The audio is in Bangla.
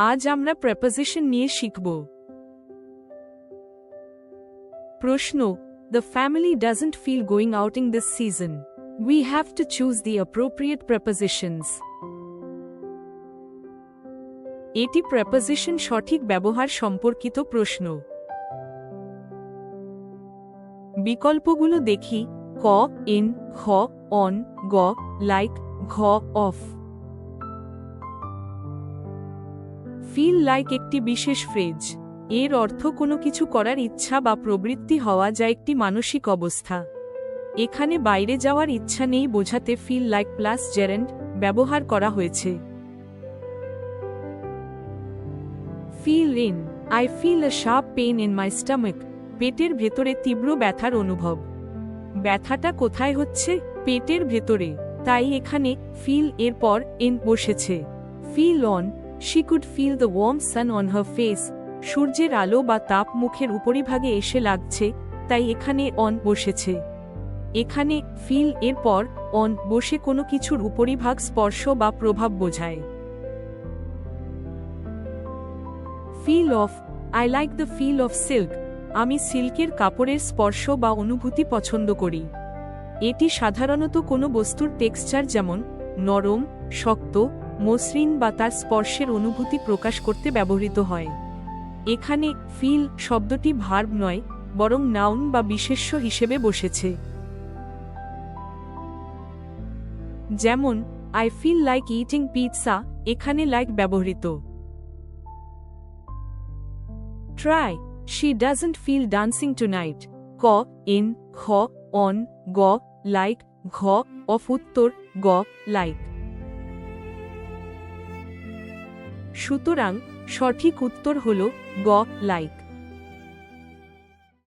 আজ আমরা প্রেপোজিশন নিয়ে শিখব। প্রশ্ন: The family doesn't feel going outing this season. We have to choose the appropriate prepositions. এটি প্রেপোজিশন সঠিক ব্যবহার সম্পর্কিত প্রশ্ন। বিকল্পগুলো দেখি। ক, ইন, খ, অন, গ, লাইক, ঘ, অফ। ফিল লাইক একটি বিশেষ ফ্রেজ। এর অর্থ কোনো কিছু করার ইচ্ছা বা প্রবৃত্তি হওয়া, যা একটি মানসিক অবস্থা। এখানে বাইরে যাওয়ার ইচ্ছা নেই বোঝাতে ফিল লাইক প্লাস জেরেন্ড ব্যবহার করা হয়েছে। Feel in, I feel a sharp pain in my stomach. পেটের ভেতরে তীব্র ব্যথার অনুভব। ব্যথাটা কোথায় হচ্ছে? পেটের ভেতরে, তাই এখানে ফিল এর পর ইন বসেছে। Feel on, she could feel the warm sun on her face. সূর্যের আলো বা তাপ মুখের উপরিভাগে এসে লাগছে, তাই এখানে অন বসেছে। এখানে ফিল এর পর অন বসে কোনো কিছুর উপরিভাগ স্পর্শ বা প্রভাব বোঝায়। Feel of, I like the feel of silk. আমি সিল্কের কাপড়ের স্পর্শ বা অনুভূতি পছন্দ করি। এটি সাধারণত কোনো বস্তুর টেক্সচার, যেমন নরম, শক্ত, মসৃণ বা তার স্পর্শের অনুভূতি প্রকাশ করতে ব্যবহৃত হয়। এখানে ফিল শব্দটি ভার্ব নয়, বরং নাউন বা বিশেষ্য হিসেবে বসেছে। যেমন I feel like eating pizza, এখানে লাইক ব্যবহৃত। Try, she doesn't feel dancing tonight. ক, ইন, খ, অন, গ, লাইক, ঘ, অফ। উত্তর গ, লাইক। সুতরাং সঠিক উত্তর হল গ, লাইক।